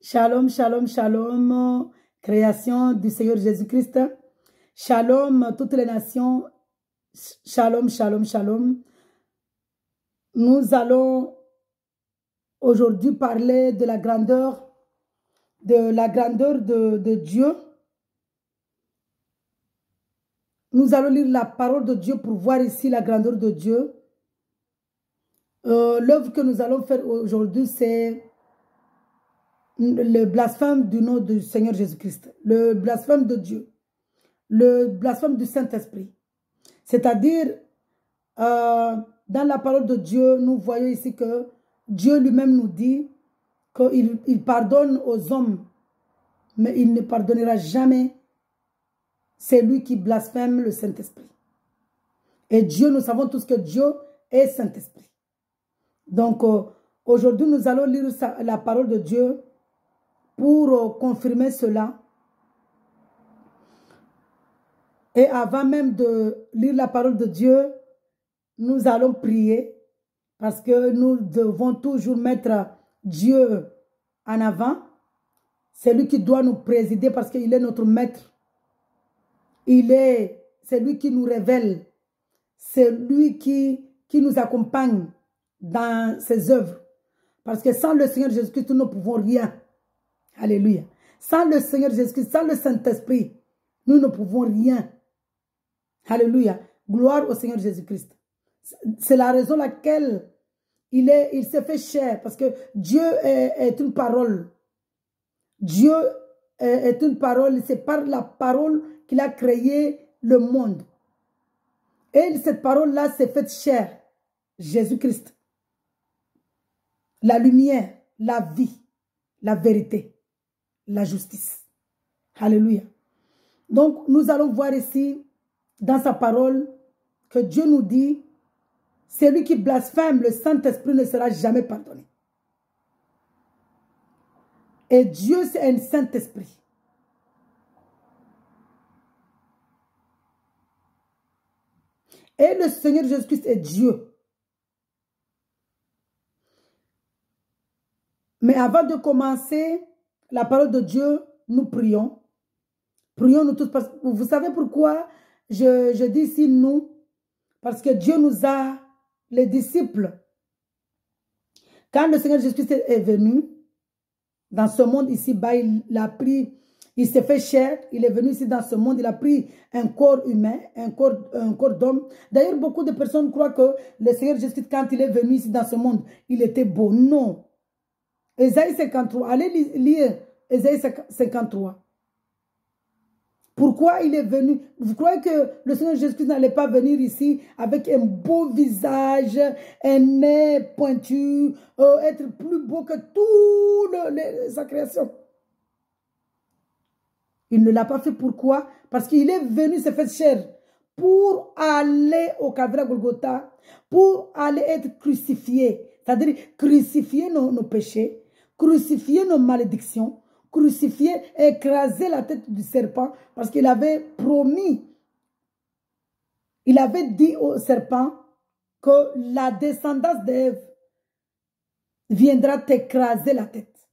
Shalom, shalom, shalom, création du Seigneur Jésus-Christ. Shalom, toutes les nations. Shalom, shalom, shalom. Nous allons aujourd'hui parler de la grandeur, de Dieu. Nous allons lire la parole de Dieu pour voir ici la grandeur de Dieu. L'œuvre que nous allons faire aujourd'hui, c'est le blasphème du nom du Seigneur Jésus-Christ, le blasphème de Dieu, le blasphème du Saint-Esprit. C'est-à-dire, dans la parole de Dieu, nous voyons ici que Dieu lui-même nous dit qu'il pardonne aux hommes, mais il ne pardonnera jamais celui qui blasphème le Saint-Esprit. Et Dieu, nous savons tous que Dieu est Saint-Esprit. Donc, aujourd'hui, nous allons lire la parole de Dieu pour confirmer cela. Et avant même de lire la parole de Dieu, nous allons prier parce que nous devons toujours mettre Dieu en avant. C'est lui qui doit nous présider parce qu'il est notre maître. C'est lui qui nous révèle. C'est lui qui nous accompagne dans ses œuvres. Parce que sans le Seigneur Jésus-Christ, nous ne pouvons rien. Alléluia. Sans le Seigneur Jésus-Christ, sans le Saint-Esprit, nous ne pouvons rien. Alléluia. Gloire au Seigneur Jésus-Christ. C'est la raison laquelle il s'est fait chair. Parce que Dieu est une parole. Dieu est une parole. C'est par la parole qu'il a créé le monde. Et cette parole-là s'est faite chair. Jésus-Christ. La lumière, la vie, la vérité, la justice. Alléluia. Donc, nous allons voir ici, dans sa parole, que Dieu nous dit, celui qui blasphème le Saint-Esprit ne sera jamais pardonné. Et Dieu, c'est un Saint-Esprit. Et le Seigneur Jésus-Christ est Dieu. Mais avant de commencer la parole de Dieu, nous prions. Prions nous tous. Vous savez pourquoi je dis ici nous? Parce que Dieu nous a, les disciples, quand le Seigneur Jésus-Christ est venu dans ce monde ici-bas, il s'est fait chair, il est venu ici dans ce monde, il a pris un corps humain, un corps d'homme. D'ailleurs, beaucoup de personnes croient que le Seigneur Jésus-Christ, quand il est venu ici dans ce monde, il était beau. Non. Ésaïe 53, allez lire Ésaïe 53. Pourquoi il est venu? Vous croyez que le Seigneur Jésus-Christ n'allait pas venir ici avec un beau visage, un nez pointu, être plus beau que toute sa création? Il ne l'a pas fait. Pourquoi? Parce qu'il est venu se faire chair pour aller au Calvaire Golgotha, pour aller être crucifié. C'est-à-dire crucifier nos péchés, crucifier nos malédictions, crucifier, écraser la tête du serpent, parce qu'il avait promis, il avait dit au serpent que la descendance d'Ève viendra t'écraser la tête.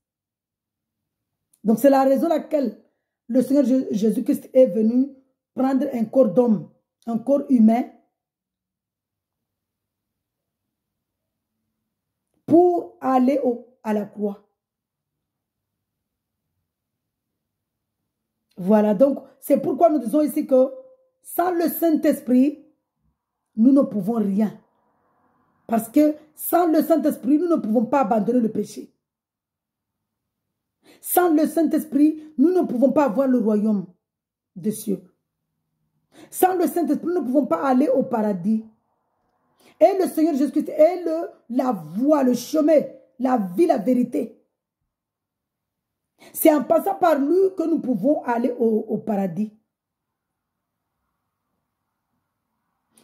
Donc c'est la raison laquelle le Seigneur Jésus-Christ est venu prendre un corps d'homme, un corps humain, pour aller à la croix. Voilà, donc c'est pourquoi nous disons ici que sans le Saint-Esprit, nous ne pouvons rien. Parce que sans le Saint-Esprit, nous ne pouvons pas abandonner le péché. Sans le Saint-Esprit, nous ne pouvons pas avoir le royaume des cieux. Sans le Saint-Esprit, nous ne pouvons pas aller au paradis. Et le Seigneur Jésus-Christ est la voie, le chemin, la vie, la vérité. C'est en passant par lui que nous pouvons aller au paradis.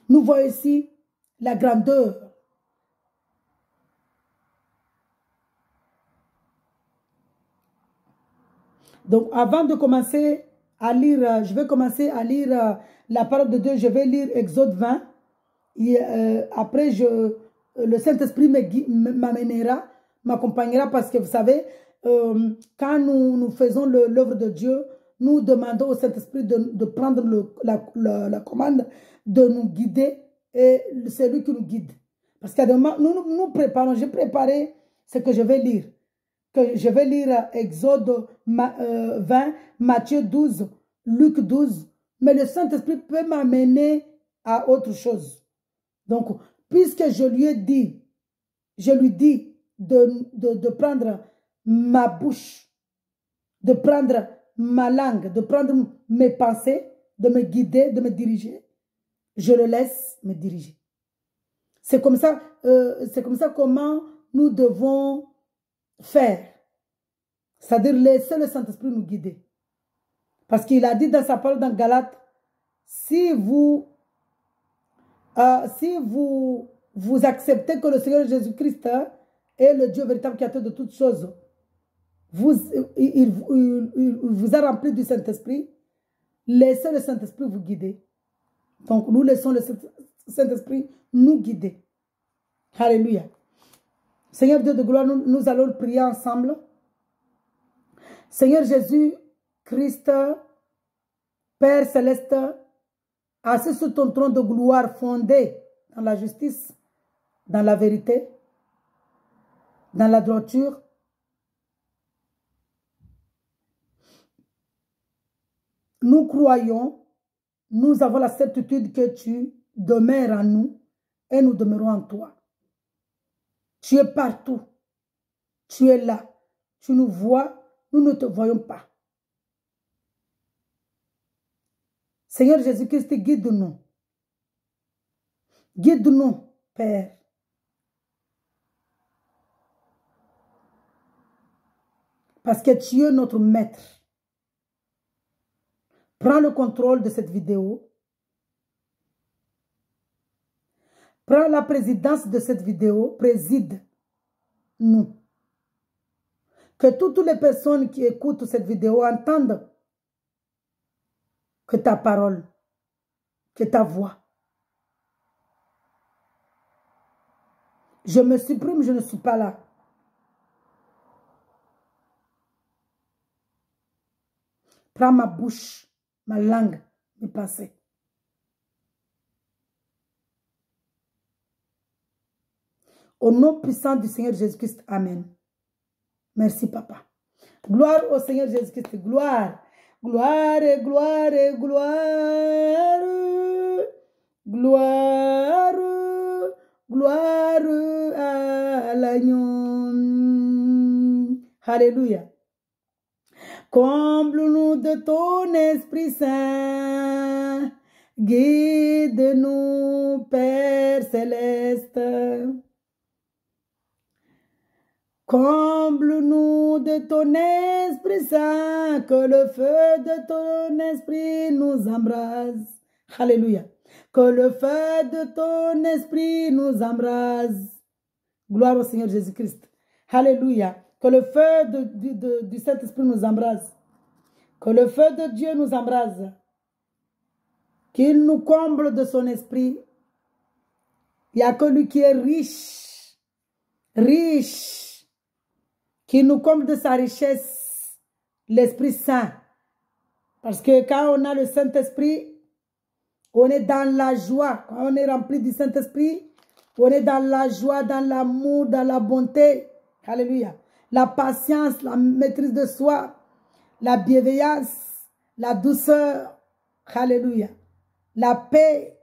Nous voyons ici la grandeur. Donc, avant de commencer à lire, je vais commencer à lire la parole de Dieu. Je vais lire Exode 20. Et, après, le Saint-Esprit m'amènera, m'accompagnera parce que vous savez, quand nous faisons l'œuvre de Dieu, nous demandons au Saint-Esprit de prendre la commande, de nous guider, et c'est lui qui nous guide. Parce qu'à moment, nous préparons, j'ai préparé ce que je vais lire. Que je vais lire Exode 20, Matthieu 12, Luc 12, mais le Saint-Esprit peut m'amener à autre chose. Donc, puisque je lui dis de prendre ma bouche, de prendre ma langue, de prendre mes pensées, de me guider, de me diriger, je le laisse me diriger. C'est comme ça comment nous devons faire. C'est-à-dire laisser le Saint-Esprit nous guider. Parce qu'il a dit dans sa parole dans Galates, si vous acceptez que le Seigneur Jésus-Christ est le Dieu véritable créateur de toutes choses, il vous a rempli du Saint-Esprit, laissez le Saint-Esprit vous guider. Donc nous laissons le Saint-Esprit nous guider. Alléluia. Seigneur Dieu de gloire, nous allons prier ensemble. Seigneur Jésus-Christ, Père céleste, assis sur ton trône de gloire fondé dans la justice, dans la vérité, dans la droiture, nous croyons, nous avons la certitude que tu demeures en nous et nous demeurons en toi. Tu es partout. Tu es là. Tu nous vois. Nous ne te voyons pas. Seigneur Jésus-Christ, guide-nous. Guide-nous, Père. Parce que tu es notre maître. Prends le contrôle de cette vidéo. Prends la présidence de cette vidéo. Préside-nous. Que toutes les personnes qui écoutent cette vidéo entendent que ta parole, que ta voix. Je me supprime, je ne suis pas là. Prends ma bouche, ma langue, mes pensées. Au nom puissant du Seigneur Jésus-Christ, Amen. Merci, Papa. Gloire au Seigneur Jésus-Christ. Gloire. Gloire, gloire, gloire. Gloire, gloire à l'agneau. Alléluia. Comble-nous de ton Esprit Saint. Guide-nous, Père céleste. Comble-nous de ton Esprit Saint, que le feu de ton Esprit nous embrase. Alléluia. Que le feu de ton Esprit nous embrase. Gloire au Seigneur Jésus-Christ. Alléluia. Que le feu du Saint-Esprit nous embrase. Que le feu de Dieu nous embrase. Qu'il nous comble de son esprit. Il n'y a que lui qui est riche. Riche. Qui nous comble de sa richesse, l'Esprit Saint. Parce que quand on a le Saint-Esprit, on est dans la joie. Quand on est rempli du Saint-Esprit, on est dans la joie, dans l'amour, dans la bonté. Alléluia. La patience, la maîtrise de soi, la bienveillance, la douceur. Alléluia. La paix.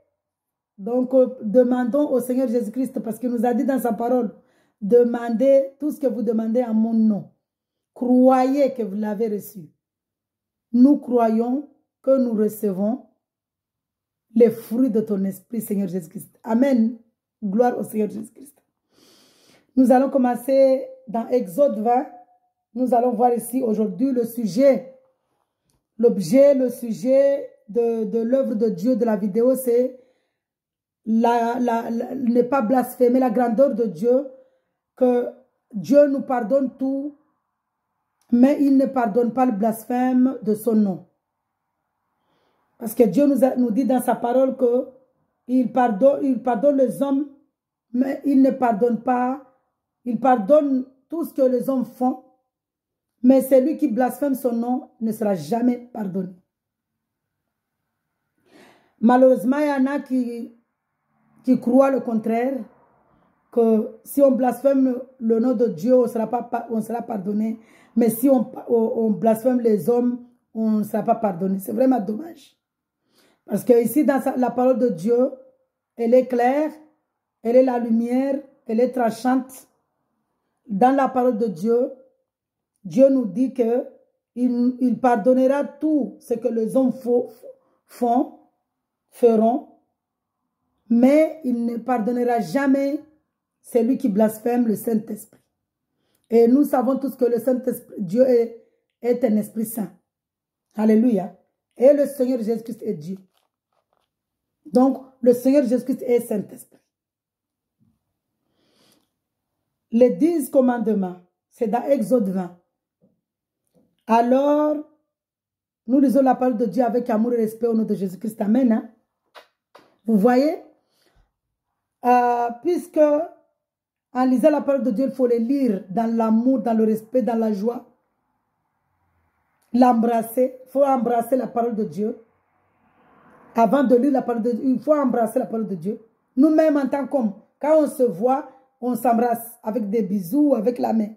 Donc, demandons au Seigneur Jésus-Christ, parce qu'il nous a dit dans sa parole, demandez tout ce que vous demandez en mon nom. Croyez que vous l'avez reçu. Nous croyons que nous recevons les fruits de ton esprit, Seigneur Jésus-Christ. Amen. Gloire au Seigneur Jésus-Christ. Nous allons commencer dans Exode 20. Nous allons voir ici aujourd'hui le sujet, le sujet de l'œuvre de Dieu de la vidéo, c'est ne pas blasphémer la grandeur de Dieu, que Dieu nous pardonne tout, mais il ne pardonne pas le blasphème de son nom. Parce que Dieu nous dit dans sa parole qu'il pardonne les hommes, mais il ne pardonne pas, il pardonne tout ce que les hommes font, mais celui qui blasphème son nom ne sera jamais pardonné. Malheureusement, il y en a qui croient le contraire, que si on blasphème le nom de Dieu, on sera pardonné, mais si on blasphème les hommes, on ne sera pas pardonné. C'est vraiment dommage. Parce que ici, dans la parole de Dieu, elle est claire, elle est la lumière, elle est tranchante. Dans la parole de Dieu, Dieu nous dit que il pardonnera tout ce que les hommes feront, mais il ne pardonnera jamais celui qui blasphème le Saint-Esprit. Et nous savons tous que le Saint-Esprit, Dieu est un Esprit Saint. Alléluia. Et le Seigneur Jésus-Christ est Dieu. Donc, le Seigneur Jésus-Christ est Saint-Esprit. Les 10 commandements, c'est dans Exode 20. Alors, nous lisons la parole de Dieu avec amour et respect au nom de Jésus-Christ. Amen. Hein? Vous voyez? Puisque en lisant la parole de Dieu, il faut les lire dans l'amour, dans le respect, dans la joie. L'embrasser. Il faut embrasser la parole de Dieu. Avant de lire la parole de Dieu, il faut embrasser la parole de Dieu. Nous-mêmes, en tant qu'hommes, quand on se voit, on s'embrasse avec des bisous, avec la main.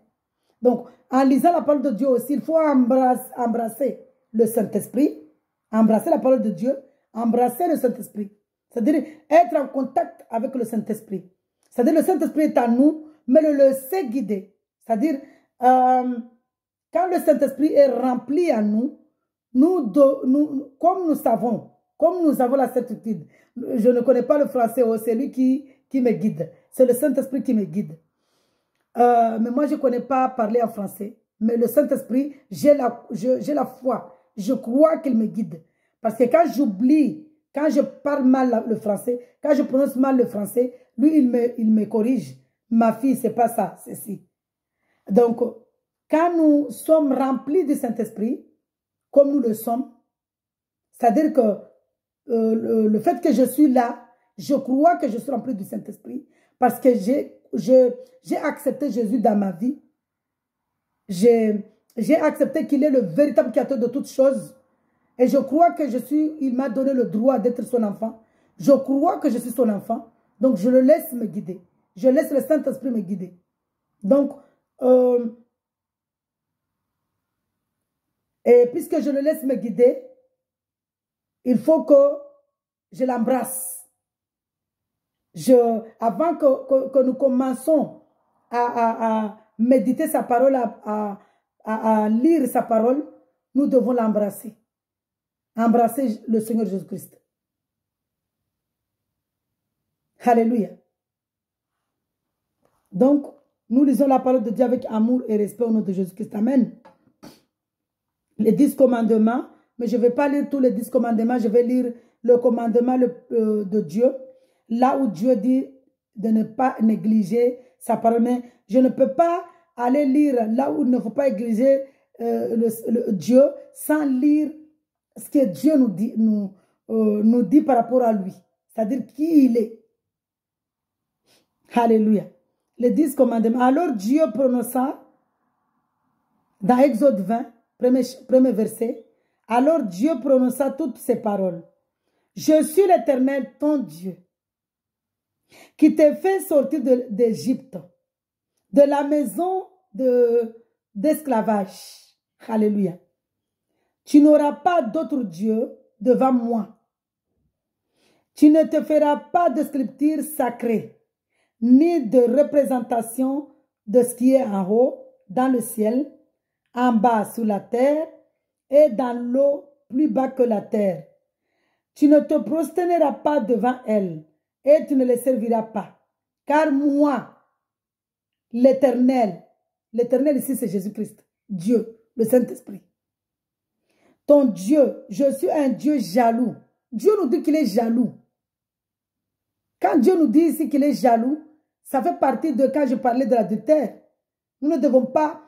Donc, en lisant la parole de Dieu aussi, il faut embrasser le Saint-Esprit, embrasser la parole de Dieu, embrasser le Saint-Esprit. C'est-à-dire être en contact avec le Saint-Esprit. C'est-à-dire le Saint-Esprit est en nous, mais le laisser guider. C'est-à-dire, quand le Saint-Esprit est rempli en nous, comme nous avons la certitude, je ne connais pas le français, c'est lui qui me guide. C'est le Saint-Esprit qui me guide. Mais moi, je ne connais pas parler en français. Mais le Saint-Esprit, j'ai la foi. Je crois qu'il me guide. Parce que quand j'oublie, quand je parle mal le français, quand je prononce mal le français, lui, il me corrige. Ma fille, c'est pas ça, c'est ci. Donc, quand nous sommes remplis du Saint-Esprit, comme nous le sommes, c'est-à-dire que le fait que je suis là, je crois que je suis rempli du Saint-Esprit parce que j'ai accepté Jésus dans ma vie. J'ai accepté qu'il est le véritable créateur de toutes choses. Et je crois que il m'a donné le droit d'être son enfant. Je crois que je suis son enfant. Donc, je le laisse me guider. Je laisse le Saint-Esprit me guider. Donc, et puisque je le laisse me guider, il faut que je l'embrasse. Avant que nous commençons à méditer sa parole, à lire sa parole, nous devons l'embrasser. Embrasser le Seigneur Jésus-Christ. Alléluia. Donc, nous lisons la parole de Dieu avec amour et respect au nom de Jésus-Christ. Amen. Les 10 commandements, mais je ne vais pas lire tous les 10 commandements, je vais lire le commandement de Dieu, là où Dieu dit de ne pas négliger sa parole. Mais je ne peux pas aller lire là où il ne faut pas négliger Dieu sans lire ce que Dieu nous dit par rapport à lui, c'est-à-dire qui il est. Alléluia. Les 10 commandements. Alors Dieu prononça dans Exode 20, premier verset, alors Dieu prononça toutes ces paroles. Je suis l'Éternel, ton Dieu, qui t'ai fait sortir d'Égypte, de la maison d'esclavage. Alléluia. Tu n'auras pas d'autre Dieu devant moi. Tu ne te feras pas de sculpture sacrée, ni de représentation de ce qui est en haut, dans le ciel, en bas sous la terre, et dans l'eau plus bas que la terre. Tu ne te prosterneras pas devant elles, et tu ne les serviras pas. Car moi, l'Éternel ici c'est Jésus-Christ, Dieu, le Saint-Esprit, ton Dieu, je suis un Dieu jaloux. Dieu nous dit qu'il est jaloux. Quand Dieu nous dit ici qu'il est jaloux, ça fait partie de quand je parlais de l'adultère. Nous ne devons pas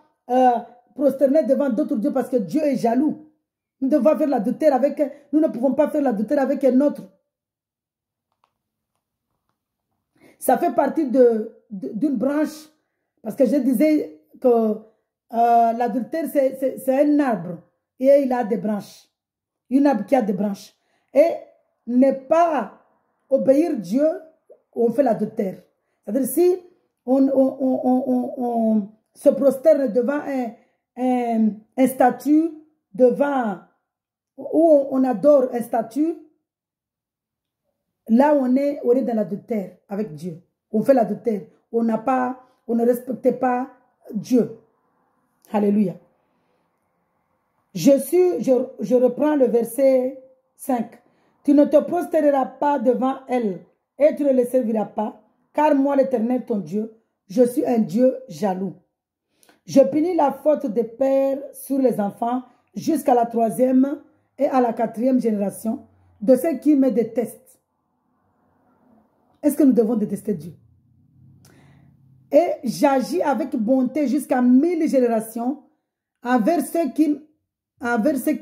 prosterner devant d'autres dieux parce que Dieu est jaloux. Nous devons faire l'adultère avec, nous ne pouvons pas faire l'adultère avec un autre. Ça fait partie d'une branche, parce que je disais que l'adultère, c'est un arbre et il a des branches. Un arbre qui a des branches. Et ne pas obéir Dieu, on fait l'adultère. C'est-à-dire si on se prosterne devant un statut, devant où on adore un statut, là on est dans l'adultère avec Dieu. On fait l'adultère. On ne respecte pas Dieu. Alléluia. Je reprends le verset 5. Tu ne te prosterneras pas devant elle et tu ne les serviras pas, car moi l'Éternel ton Dieu, je suis un Dieu jaloux. Je punis la faute des pères sur les enfants jusqu'à la 3e et à la 4e génération de ceux qui me détestent. Est-ce que nous devons détester Dieu? Et j'agis avec bonté jusqu'à 1000 générations envers ceux qui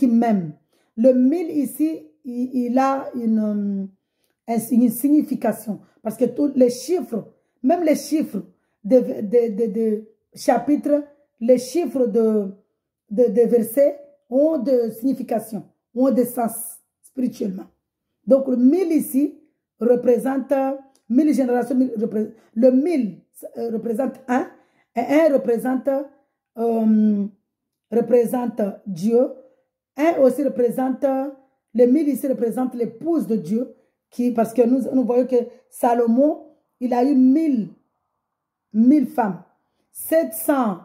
m'aiment. Le 1000 ici, il a une signification. Parce que tous les chiffres, même les chiffres de chapitres, les chiffres de versets ont de signification, ont de sens spirituellement. Donc le 1000 ici représente 1000 générations. Le 1000 représente 1 et 1 représente Dieu. 1 aussi représente, le 1000 ici représente l'épouse de Dieu, parce que nous voyons que Salomon, il a eu 1000 femmes, 700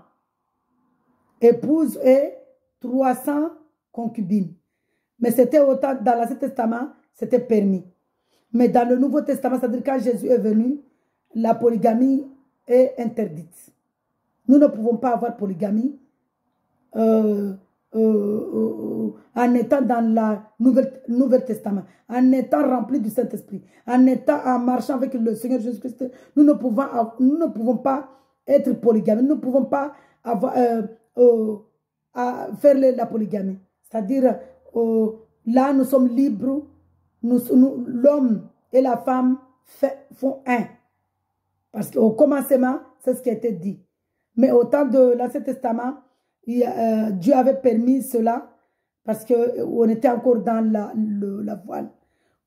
épouses et 300 concubines. Mais c'était autant, dans l'Ancien Testament, c'était permis. Mais dans le Nouveau Testament, c'est-à-dire quand Jésus est venu, la polygamie est interdite. Nous ne pouvons pas avoir polygamie en étant dans le Nouveau Testament, en étant rempli du Saint-Esprit, en marchant avec le Seigneur Jésus-Christ. Nous ne pouvons pas être polygamie. Nous ne pouvons pas avoir, faire la polygamie. C'est-à-dire, là, nous sommes libres. L'homme et la femme font un. Parce qu'au commencement, c'est ce qui a été dit. Mais au temps de l'Ancien Testament, Dieu avait permis cela parce qu'on était encore dans la voile.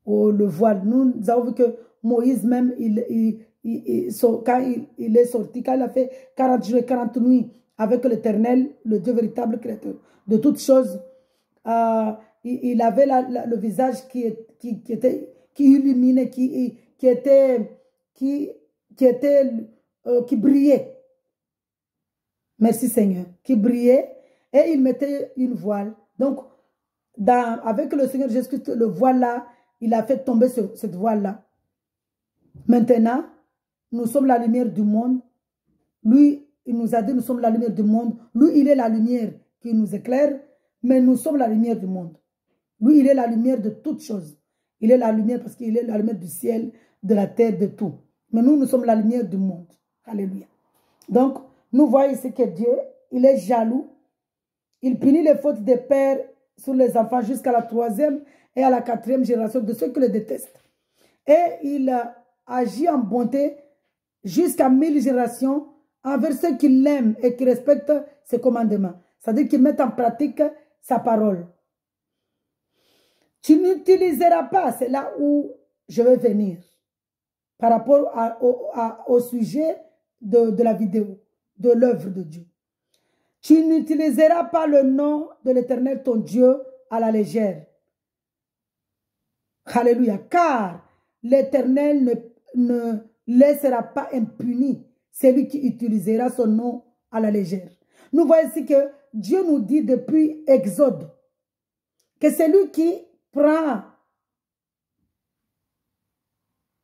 Le voile. Nous avons vu que Moïse même, quand il est sorti, quand il a fait 40 jours et 40 nuits avec l'Éternel, le Dieu véritable créateur de toutes choses, il avait le visage qui illuminait, qui brillait. Merci Seigneur. Qui brillait et il mettait une voile. Donc, avec le Seigneur Jésus-Christ, le voile là, il a fait tomber cette voile là. Maintenant, nous sommes la lumière du monde. Lui, il nous a dit, nous sommes la lumière du monde. Lui, il est la lumière qui nous éclaire, mais nous sommes la lumière du monde. Lui, il est la lumière de toutes choses. Il est la lumière parce qu'il est la lumière du ciel, de la terre, de tout. Mais nous sommes la lumière du monde. Alléluia. Donc, nous voyons ici que Dieu, il est jaloux. Il punit les fautes des pères sur les enfants jusqu'à la 3e et à la 4e génération de ceux qui le détestent. Et il agit en bonté jusqu'à 1000 générations envers ceux qui l'aiment et qui respectent ses commandements. C'est-à-dire qu'ils mettent en pratique sa parole. Tu n'utiliseras pas, c'est là où je vais venir, par rapport au sujet de la vidéo, de l'œuvre de Dieu. Tu n'utiliseras pas le nom de l'Éternel ton Dieu à la légère. Alléluia. Car l'Éternel ne laissera pas impuni celui qui utilisera son nom à la légère. Nous voyons ici que Dieu nous dit depuis Exode que celui qui prend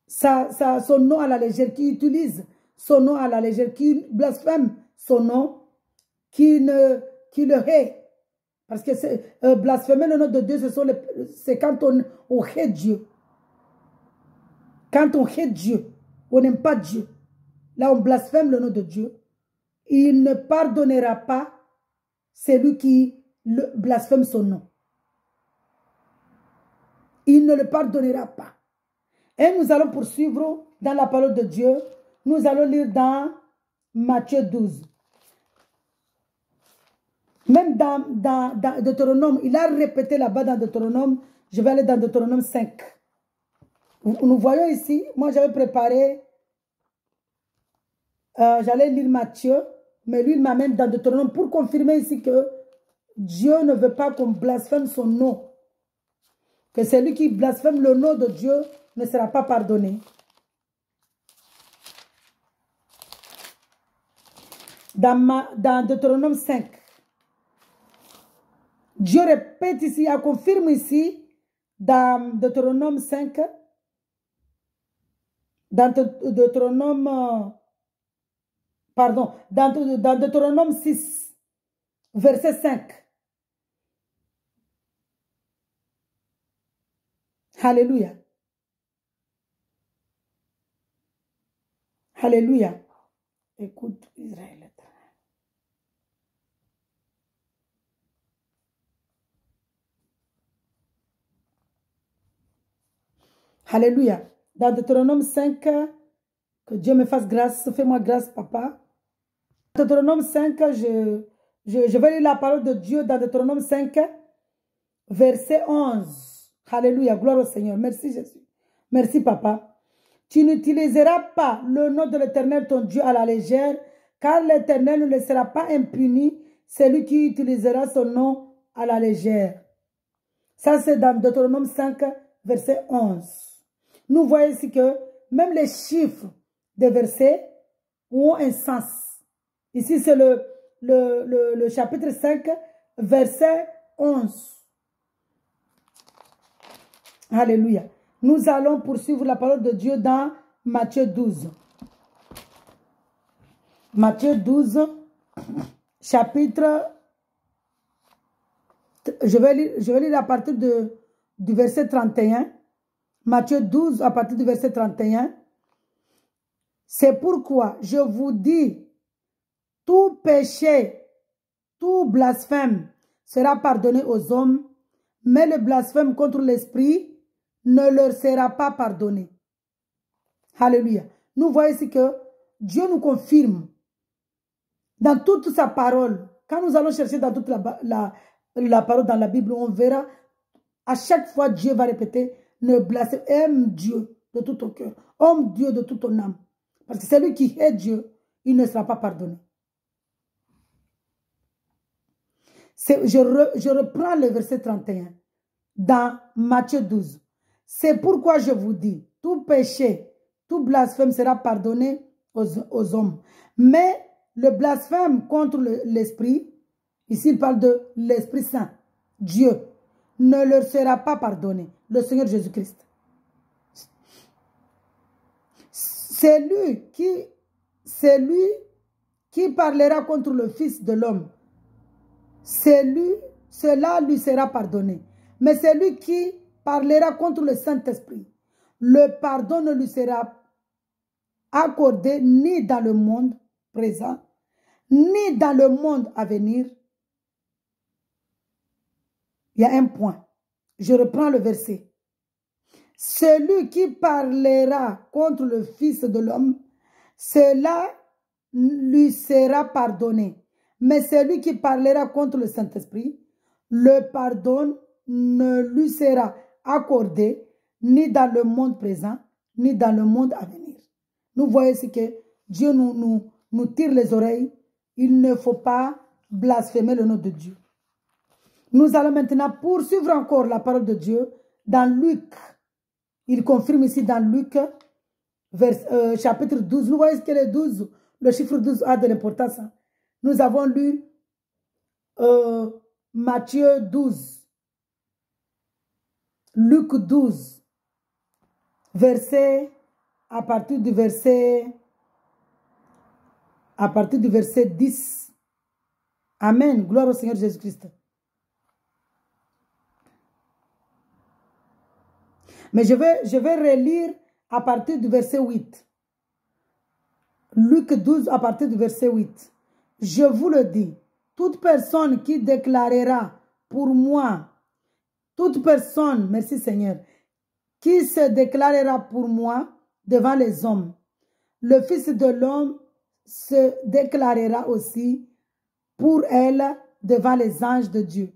son nom à la légère, qui utilise son nom à la légère, qui blasphème son nom, qui le hait. Parce que blasphémer le nom de Dieu, c'est quand on hait Dieu. Quand on hait Dieu, on n'aime pas Dieu. Là, on blasphème le nom de Dieu. Il ne pardonnera pas celui qui blasphème son nom. Il ne le pardonnera pas. Et nous allons poursuivre dans la parole de Dieu. Nous allons lire dans Matthieu 12. Même dans Deutéronome, il a répété là-bas dans Deutéronome. Je vais aller dans Deutéronome 5. Nous voyons ici, moi j'avais préparé, j'allais lire Matthieu, mais lui il m'amène dans Deutéronome pour confirmer ici que Dieu ne veut pas qu'on blasphème son nom. Que celui qui blasphème le nom de Dieu ne sera pas pardonné. Dans Deutéronome 5, Dieu répète ici, il confirme ici, dans Deutéronome 5, dans Deutéronome, pardon, dans Deutéronome 6, verset 5. Alléluia. Alléluia. Écoute, Israël. Alléluia. Dans Deutéronome 5, que Dieu me fasse grâce, fais-moi grâce, papa. Deutéronome 5, je vais lire la parole de Dieu dans Deutéronome 5, verset 11. Alléluia, gloire au Seigneur. Merci Jésus. Merci papa. Tu n'utiliseras pas le nom de l'Éternel ton Dieu à la légère, car l'Éternel ne laissera pas impuni celui qui utilisera son nom à la légère. Ça c'est dans Deutéronome 5, verset 11. Nous voyons ici que même les chiffres des versets ont un sens. Ici, c'est le chapitre 5, verset 11. Alléluia. Nous allons poursuivre la parole de Dieu dans Matthieu 12. Matthieu 12, chapitre... Je vais lire à partir du verset 31. Matthieu 12, à partir du verset 31. C'est pourquoi je vous dis, tout péché, tout blasphème sera pardonné aux hommes, mais le blasphème contre l'Esprit ne leur sera pas pardonné. Alléluia. Nous voyons ici que Dieu nous confirme dans toute sa parole. Quand nous allons chercher dans toute la parole dans la Bible, on verra à chaque fois Dieu va répéter, ne blasphème, aime Dieu de tout ton cœur, aime Dieu de toute ton âme. Parce que celui qui est Dieu, il ne sera pas pardonné. Je reprends le verset 31 dans Matthieu 12. C'est pourquoi je vous dis, tout péché, tout blasphème sera pardonné aux hommes. Mais le blasphème contre l'Esprit, ici il parle de l'Esprit Saint, Dieu, ne leur sera pas pardonné. Le Seigneur Jésus-Christ. C'est lui qui parlera contre le Fils de l'homme. Cela lui sera pardonné. Mais celui qui parlera contre le Saint-Esprit, le pardon ne lui sera accordé ni dans le monde présent, ni dans le monde à venir. Il y a un point. Je reprends le verset. Celui qui parlera contre le Fils de l'homme, cela lui sera pardonné. Mais celui qui parlera contre le Saint-Esprit, le pardon ne lui sera accordé ni dans le monde présent, ni dans le monde à venir. Nous voyons ici que Dieu nous tire les oreilles. Il ne faut pas blasphémer le nom de Dieu. Nous allons maintenant poursuivre encore la parole de Dieu dans Luc. Il confirme ici dans Luc, chapitre 12. Nous voyons que le chiffre 12 a de l'importance. Nous avons lu Matthieu 12, Luc 12, à partir du verset 10. Amen. Gloire au Seigneur Jésus-Christ. Mais je vais relire à partir du verset 8. Luc 12 à partir du verset 8. Je vous le dis, toute personne qui déclarera pour moi, toute personne, merci Seigneur, qui se déclarera pour moi devant les hommes, le Fils de l'homme se déclarera aussi pour elle devant les anges de Dieu.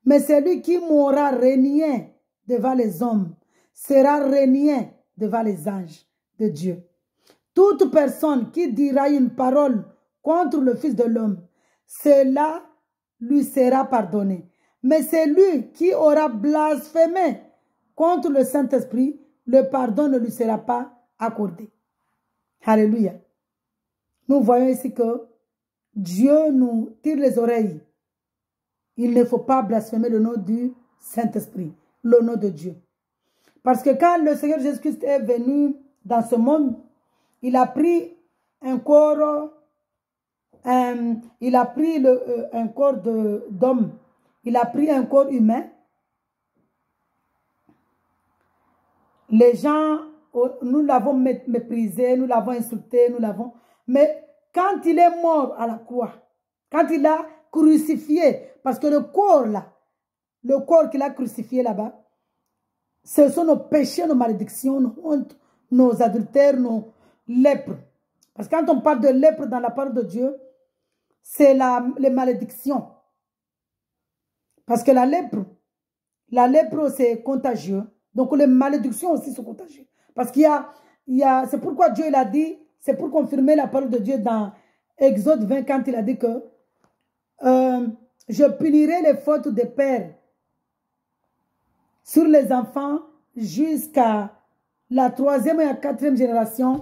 Mais celui qui m'aura renié devant les hommes sera renié devant les anges de Dieu. Toute personne qui dira une parole contre le Fils de l'homme, cela lui sera pardonné. Mais celui qui aura blasphémé contre le Saint-Esprit, le pardon ne lui sera pas accordé. Alléluia. Nous voyons ici que Dieu nous tire les oreilles. Il ne faut pas blasphémer le nom du Saint-Esprit, le nom de Dieu. Parce que quand le Seigneur Jésus-Christ est venu dans ce monde, il a pris un corps, un corps d'homme, il a pris un corps humain. Les gens, nous l'avons méprisé, nous l'avons insulté, mais quand il est mort à la croix, quand il a crucifié, parce que le corps là, le corps qu'il a crucifié là-bas, ce sont nos péchés, nos malédictions, nos hontes, nos adultères, nos lèpres. Parce que quand on parle de lèpre dans la parole de Dieu, c'est les malédictions. Parce que la lèpre c'est contagieux. Donc les malédictions aussi sont contagieuses. Parce c'est pourquoi Dieu il a dit, c'est pour confirmer la parole de Dieu dans Exode 20 quand il a dit que je punirai les fautes des pères sur les enfants jusqu'à la 3e et la 4e génération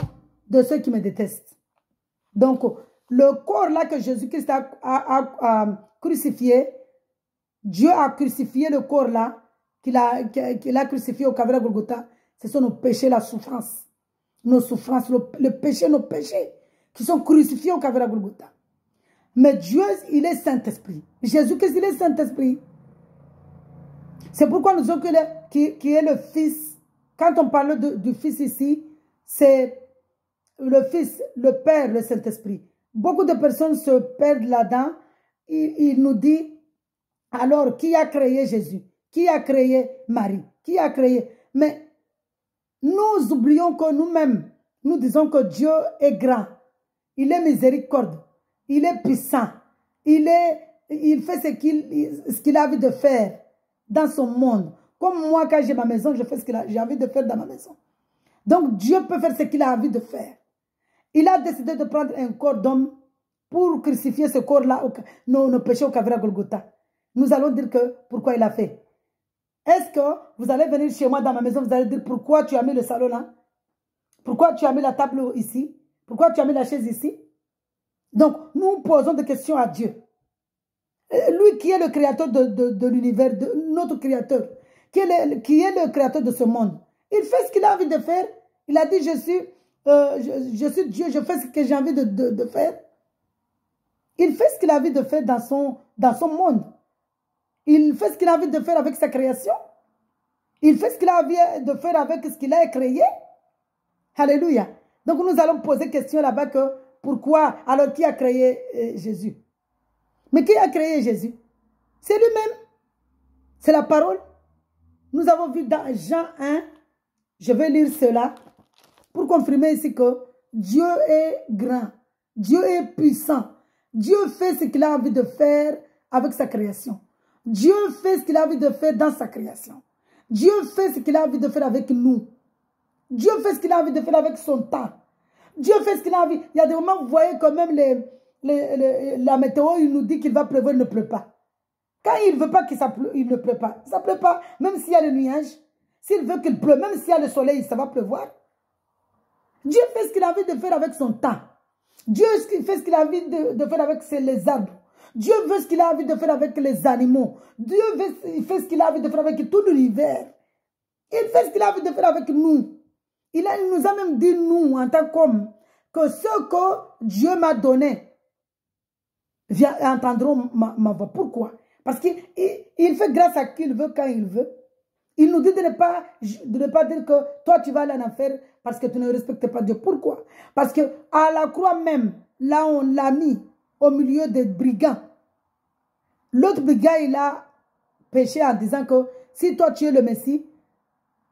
de ceux qui me détestent. Donc, le corps là que Jésus-Christ a crucifié, Dieu a crucifié le corps là, qu'il a crucifié au Calvaire Golgotha. Ce sont nos péchés, la souffrance. Nos souffrances, le péché, nos péchés qui sont crucifiés au Calvaire Golgotha. Mais Dieu, il est Saint-Esprit. Jésus-Christ, il est Saint-Esprit. C'est pourquoi nous avons qui est le Fils. Quand on parle du Fils ici, c'est le Fils, le Père, le Saint-Esprit. Beaucoup de personnes se perdent là-dedans. Il nous dit, alors, qui a créé Jésus? Qui a créé Marie? Qui a créé? Mais nous oublions que nous-mêmes, nous disons que Dieu est grand. Il est miséricorde. Il est puissant. Il fait ce qu'il a envie de faire dans son monde. Comme moi, quand j'ai ma maison, je fais ce que j'ai envie de faire dans ma maison. Donc, Dieu peut faire ce qu'il a envie de faire. Il a décidé de prendre un corps d'homme pour crucifier ce corps-là, nos péchés au Calvaire Golgotha. Nous allons dire que pourquoi il a fait. Est-ce que vous allez venir chez moi dans ma maison, vous allez dire pourquoi tu as mis le salon là? Pourquoi tu as mis la table ici? Pourquoi tu as mis la chaise ici? Donc, nous posons des questions à Dieu. Lui qui est le créateur de l'univers, notre créateur, qui est le créateur de ce monde. Il fait ce qu'il a envie de faire. Il a dit, je suis Dieu, je fais ce que j'ai envie de faire. Il fait ce qu'il a envie de faire dans son monde. Il fait ce qu'il a envie de faire avec sa création. Il fait ce qu'il a envie de faire avec ce qu'il a créé. Alléluia. Donc nous allons poser question là-bas que pourquoi, alors qui a créé Jésus? Mais qui a créé Jésus? C'est lui-même. C'est la parole. Nous avons vu dans Jean 1, je vais lire cela, pour confirmer ici que Dieu est grand. Dieu est puissant. Dieu fait ce qu'il a envie de faire avec sa création. Dieu fait ce qu'il a envie de faire dans sa création. Dieu fait ce qu'il a envie de faire avec nous. Dieu fait ce qu'il a envie de faire avec son temps. Dieu fait ce qu'il a envie. Il y a des moments où vous voyez quand même la météo, il nous dit qu'il va pleuvoir, il ne pleut pas. Quand il ne veut pas il ne pleut pas. Ça ne pleut pas, même s'il y a le nuage. S'il veut qu'il pleuve, même s'il y a le soleil, ça va pleuvoir. Dieu fait ce qu'il a envie de faire avec son temps. Dieu fait ce qu'il a envie de faire avec les arbres. Dieu veut ce qu'il a envie de faire avec les animaux. Dieu fait ce qu'il a envie de faire avec tout l'univers. Il fait ce qu'il a envie de faire avec nous. Il nous a même dit, nous, en tant qu'hommes, que ce que Dieu m'a donné, entendront ma voix. Pourquoi? Parce qu'il fait grâce à qui il veut, quand il veut. Il nous dit de ne pas dire que toi, tu vas aller en enfer parce que tu ne respectes pas Dieu. Pourquoi? Parce que à la croix même, là, on l'a mis au milieu des brigands. L'autre brigand, il a péché en disant que si toi, tu es le Messie,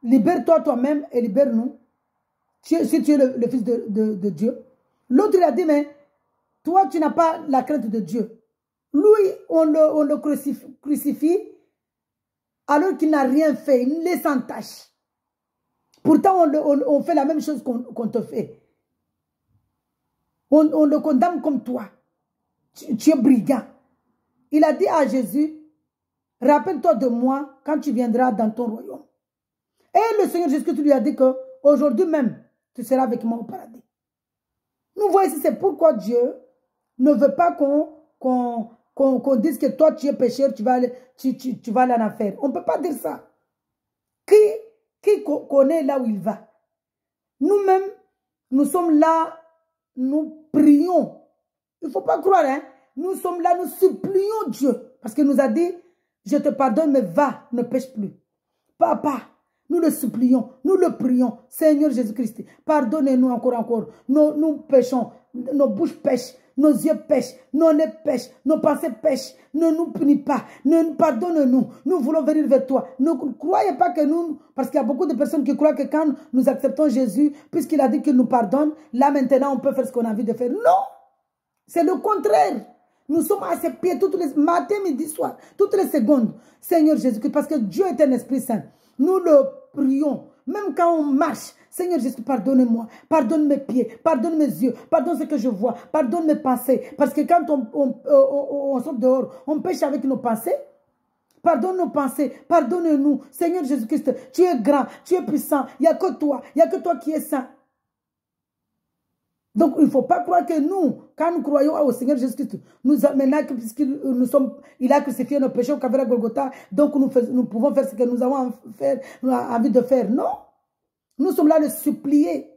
libère-toi toi-même et libère-nous. Si tu es le Fils de Dieu. L'autre, il a dit, mais toi, tu n'as pas la crainte de Dieu. Lui, on le crucifie alors qu'il n'a rien fait, il est sans tâche. Pourtant, on fait la même chose qu'on te fait. On le condamne comme toi. Tu es brigand. Il a dit à Jésus, rappelle-toi de moi quand tu viendras dans ton royaume. Et le Seigneur Jésus-Christ lui a dit que aujourd'hui même, tu seras avec moi au paradis. Nous voyons ici, c'est pourquoi Dieu ne veut pas qu'on dise que toi tu es pécheur, tu vas aller en enfer. On ne peut pas dire ça. Qui connaît là où il va? Nous-mêmes, nous sommes là, nous prions. Il ne faut pas croire, hein? Nous sommes là, nous supplions Dieu. Parce qu'il nous a dit, je te pardonne, mais va, ne pêche plus. Papa, nous le supplions, nous le prions. Seigneur Jésus-Christ, pardonnez-nous encore. Nous péchons, nos bouches pêchent, nos yeux pêchent, nos nez pêchent, nos pensées pêchent. Ne nous punis pas, pardonne-nous. Nous voulons venir vers toi. Ne croyez pas que nous, parce qu'il y a beaucoup de personnes qui croient que quand nous acceptons Jésus, puisqu'il a dit qu'il nous pardonne, là maintenant on peut faire ce qu'on a envie de faire. Non, c'est le contraire. Nous sommes à ses pieds tous les matins, midi, soir, toutes les secondes. Seigneur Jésus-Christ, parce que Dieu est un Esprit Saint. Nous le prions. Même quand on marche, Seigneur Jésus, pardonne-moi. Pardonne mes pieds, pardonne mes yeux, pardonne ce que je vois, pardonne mes pensées. Parce que quand on sort dehors, on pêche avec nos pensées. Pardonne nos pensées, pardonne-nous. Seigneur Jésus-Christ, tu es grand, tu es puissant. Il n'y a que toi qui es saint. Donc, il ne faut pas croire que nous, quand nous croyons au Seigneur Jésus-Christ, maintenant, il a crucifié nos péchés au Calvaire à Golgotha, donc nous pouvons faire ce que nous avons envie de faire. Non. Nous sommes là de supplier.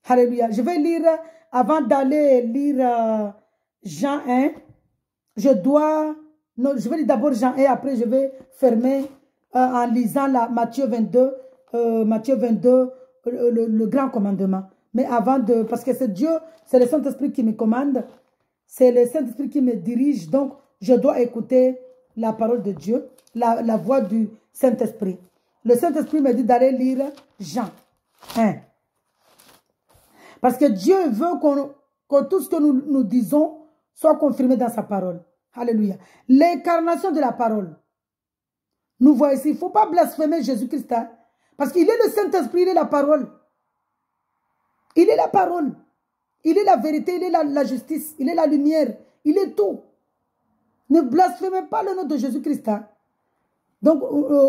Alléluia. Je vais lire, avant d'aller lire Jean 1, je vais lire d'abord Jean 1, après je vais fermer en lisant Matthieu 22, le grand commandement. Mais avant parce que c'est Dieu, c'est le Saint-Esprit qui me commande, c'est le Saint-Esprit qui me dirige, donc je dois écouter la parole de Dieu, la voix du Saint-Esprit. Le Saint-Esprit me dit d'aller lire Jean 1. Parce que Dieu veut que tout ce que nous disons soit confirmé dans sa parole. Alléluia. L'incarnation de la parole. Nous voyons ici, il ne faut pas blasphémer Jésus-Christ, hein, parce qu'il est le Saint-Esprit, il est la parole. Il est la parole. Il est la vérité, il est la justice, il est la lumière, il est tout. Ne blasphémez pas le nom de Jésus-Christ. Hein. Donc,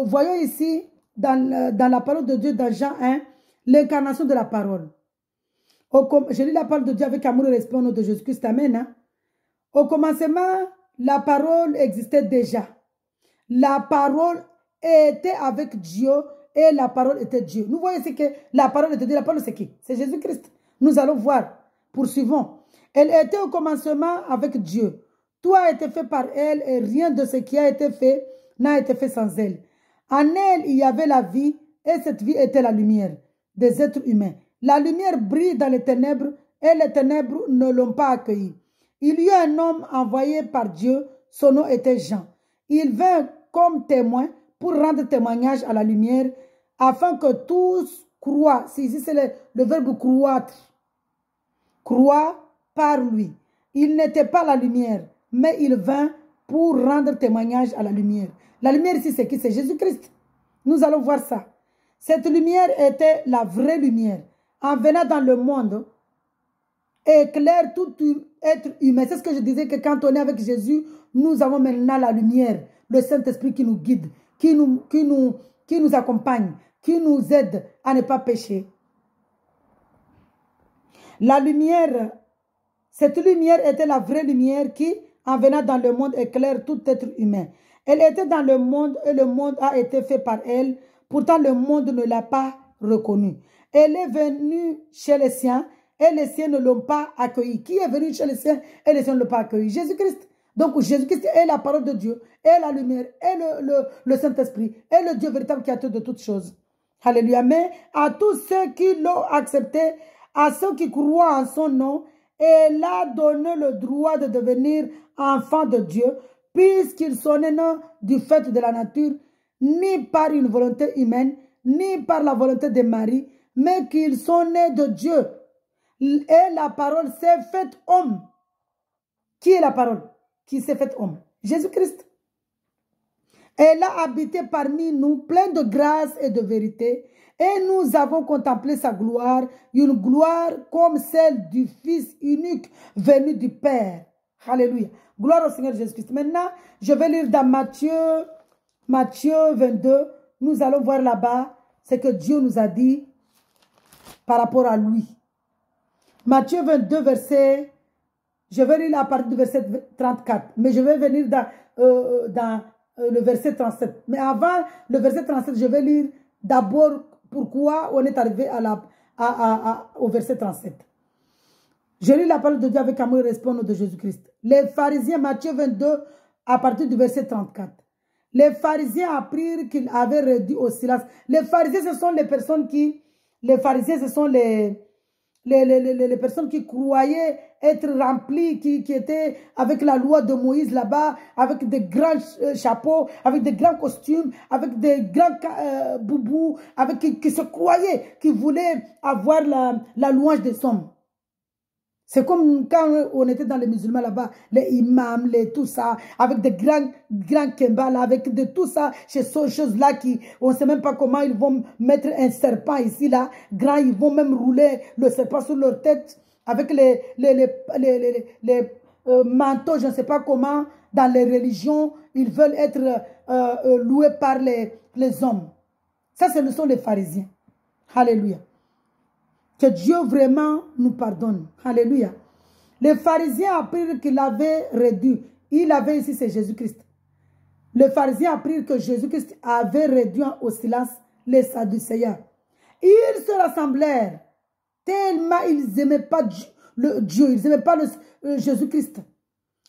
voyons ici, dans la parole de Dieu, dans Jean 1, l'incarnation de la parole. Je lis la parole de Dieu avec amour et respect au nom de Jésus-Christ. Amen. Hein. Au commencement, la parole existait déjà. La parole était avec Dieu et la parole était Dieu. Nous voyons ici que la parole était Dieu. La parole c'est qui? C'est Jésus-Christ. Nous allons voir. Poursuivons. Elle était au commencement avec Dieu. Tout a été fait par elle et rien de ce qui a été fait n'a été fait sans elle. En elle, il y avait la vie et cette vie était la lumière des êtres humains. La lumière brille dans les ténèbres et les ténèbres ne l'ont pas accueillie. Il y eut un homme envoyé par Dieu, son nom était Jean. Il vint comme témoin pour rendre témoignage à la lumière, afin que tous croient. Ici, c'est le verbe croître. Croient par lui. Il n'était pas la lumière, mais il vint pour rendre témoignage à la lumière. La lumière ici, c'est qui? C'est Jésus-Christ. Nous allons voir ça. Cette lumière était la vraie lumière. En venant dans le monde, éclaire tout être humain. C'est ce que je disais, que quand on est avec Jésus, nous avons maintenant la lumière, le Saint-Esprit qui nous guide, qui nous accompagne, qui nous aide à ne pas pécher. La lumière, cette lumière était la vraie lumière qui, en venant dans le monde, éclaire tout être humain. Elle était dans le monde et le monde a été fait par elle. Pourtant, le monde ne l'a pas reconnue. Elle est venue chez les siens et les siens ne l'ont pas accueillie. Qui est venu chez les siens et les siens ne l'ont pas accueilli? Jésus-Christ. Donc, Jésus-Christ est la parole de Dieu, est la lumière, est le Saint-Esprit, est le Dieu véritable créateur de toutes choses. Alléluia. Mais à tous ceux qui l'ont accepté, à ceux qui croient en son nom, elle a donné le droit de devenir enfants de Dieu, puisqu'ils sont nés du fait de la nature, ni par une volonté humaine, ni par la volonté de Marie, mais qu'ils sont nés de Dieu. Et la parole s'est faite homme. Qui est la parole? qui s'est fait homme. Jésus-Christ. Elle a habité parmi nous, plein de grâce et de vérité. Et nous avons contemplé sa gloire, une gloire comme celle du Fils unique venu du Père. Alléluia. Gloire au Seigneur Jésus-Christ. Maintenant, je vais lire dans Matthieu 22. Nous allons voir là-bas ce que Dieu nous a dit par rapport à lui. Matthieu 22, verset... Je vais lire à partir du verset 34. Mais je vais venir dans le verset 37. Mais avant le verset 37, je vais lire d'abord pourquoi on est arrivé au verset 37. Je lis la parole de Dieu avec amour et respect au nom de Jésus-Christ. Les pharisiens, Matthieu 22, à partir du verset 34. Les pharisiens apprirent qu'il avait réduit au silence. Les pharisiens, ce sont les personnes qui... Les pharisiens, ce sont les personnes qui croyaient être remplies, qui étaient avec la loi de Moïse là-bas, avec des grands chapeaux, avec des grands costumes, avec des grands boubous, qui se croyaient, qui voulaient avoir la louange des hommes. C'est comme quand on était dans les musulmans là-bas, les imams, tout ça, avec des grands kembas, avec de tout ça, ces choses-là on ne sait même pas comment ils vont mettre un serpent ici, là, grand, ils vont même rouler le serpent sur leur tête, avec les manteaux, je ne sais pas comment, dans les religions, ils veulent être loués par les hommes. Ça, ce sont les pharisiens. Alléluia. Que Dieu vraiment nous pardonne. Alléluia. Les pharisiens apprirent qu'il avait réduit. Il avait ici, c'est Jésus-Christ. Les pharisiens apprirent que Jésus-Christ avait réduit au silence les Sadducéens. Ils se rassemblèrent tellement ils n'aimaient pas Dieu. Ils n'aimaient pas Jésus-Christ.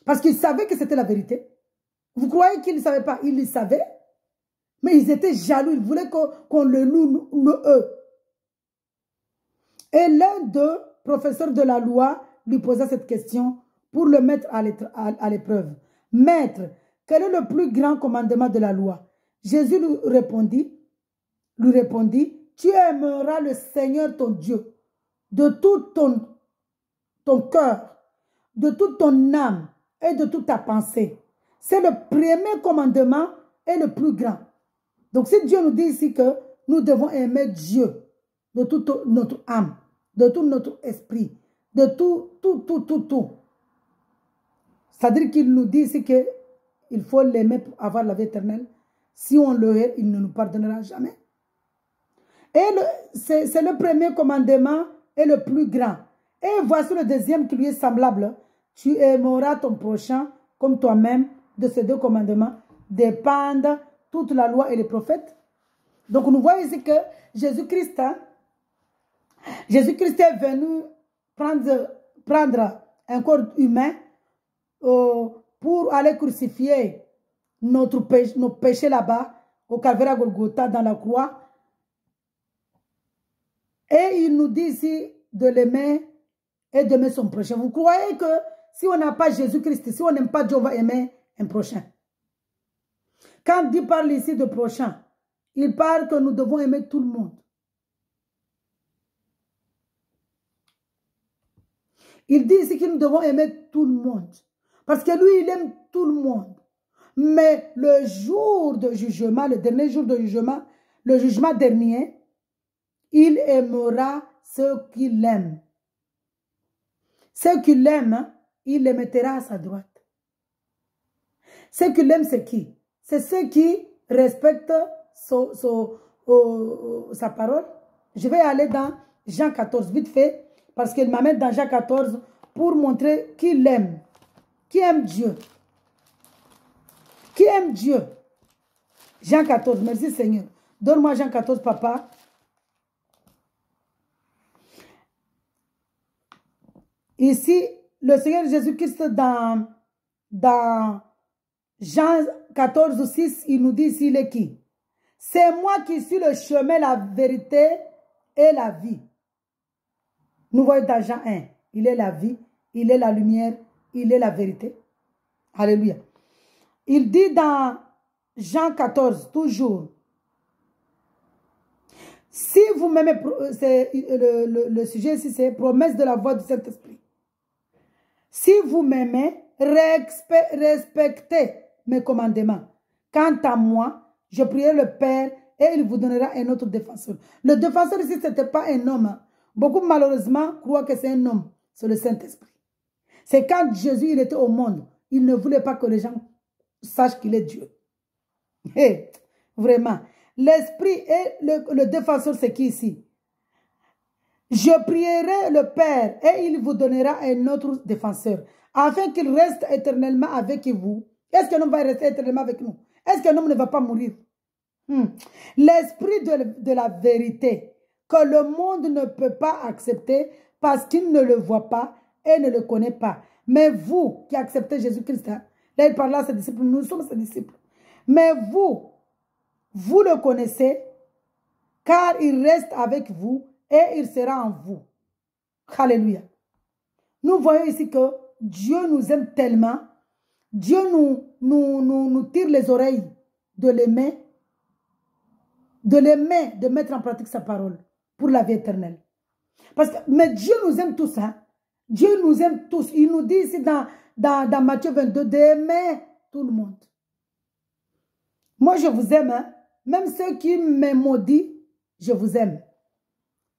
Parce qu'ils savaient que c'était la vérité. Vous croyez qu'ils ne savaient pas? Ils le savaient. Mais ils étaient jaloux. Ils voulaient qu'on le loue, eux. Et l'un d'eux, professeur de la loi, lui posa cette question pour le mettre à l'épreuve. Maître, quel est le plus grand commandement de la loi? Jésus lui répondit, tu aimeras le Seigneur ton Dieu de tout ton cœur, de toute ton âme et de toute ta pensée. C'est le premier commandement et le plus grand. Donc si Dieu nous dit ici que nous devons aimer Dieu de toute notre âme, de tout notre esprit, de tout. C'est-à-dire qu'il nous dit ici qu'il faut l'aimer pour avoir la vie éternelle. Si on le hait, il ne nous pardonnera jamais. Et c'est le premier commandement et le plus grand. Et voici le deuxième qui lui est semblable. Tu aimeras ton prochain comme toi-même. De ces deux commandements dépendent toute la loi et les prophètes. Donc nous voyons ici que Jésus-Christ est venu prendre un corps humain pour aller crucifier nos péchés là-bas, au Calvaire à Golgotha, dans la croix. Et il nous dit ici de l'aimer et d'aimer son prochain. Vous croyez que si on n'a pas Jésus-Christ, si on n'aime pas Dieu, on va aimer un prochain? Quand Dieu parle ici de prochain, il parle que nous devons aimer tout le monde. Il dit ici que nous devons aimer tout le monde. Parce que lui, il aime tout le monde. Mais le jour de jugement, le dernier jour de jugement, le jugement dernier, il aimera ceux qu'il aime. Ceux qu'il aime, il les mettra à sa droite. Ceux qu'il aime, c'est qui? C'est ceux qui respectent sa parole. Je vais aller dans Jean 14, vite fait, parce qu'il m'amène dans Jean 14 pour montrer qui l'aime. Qui aime Dieu? Qui aime Dieu? Jean 14, merci Seigneur. Donne-moi Jean 14, papa. Ici, le Seigneur Jésus-Christ dans Jean 14, 6, il nous dit ici, il est qui? C'est moi qui suis le chemin, la vérité et la vie. Nous voyons dans Jean 1, il est la vie, il est la lumière, il est la vérité. Alléluia. Il dit dans Jean 14, toujours, si vous m'aimez, le sujet ici, c'est promesse de la voix du Saint-Esprit. Si vous m'aimez, respectez mes commandements. Quant à moi, je prierai le Père et il vous donnera un autre défenseur. Le défenseur ici, ce n'était pas un homme. Hein. Beaucoup malheureusement croient que c'est un homme. C'est le Saint-Esprit. C'est quand Jésus il était au monde, il ne voulait pas que les gens sachent qu'il est Dieu. Hey, vraiment. L'Esprit et le défenseur, c'est qui ici? Je prierai le Père et il vous donnera un autre défenseur, afin qu'il reste éternellement avec vous. Est-ce qu'un homme va rester éternellement avec nous? Est-ce qu'un homme ne va pas mourir? L'Esprit de la vérité, que le monde ne peut pas accepter parce qu'il ne le voit pas et ne le connaît pas. Mais vous qui acceptez Jésus-Christ, hein, là il parle à ses disciples, nous sommes ses disciples. Mais vous le connaissez, car il reste avec vous et il sera en vous. Alléluia. Nous voyons ici que Dieu nous aime tellement. Dieu nous tire les oreilles de l'aimer, de mettre en pratique sa parole pour la vie éternelle. Mais Dieu nous aime tous. Hein? Dieu nous aime tous. Il nous dit ici dans Matthieu 22 d'aimer tout le monde. Moi, je vous aime. Hein? Même ceux qui me maudissent, je vous aime.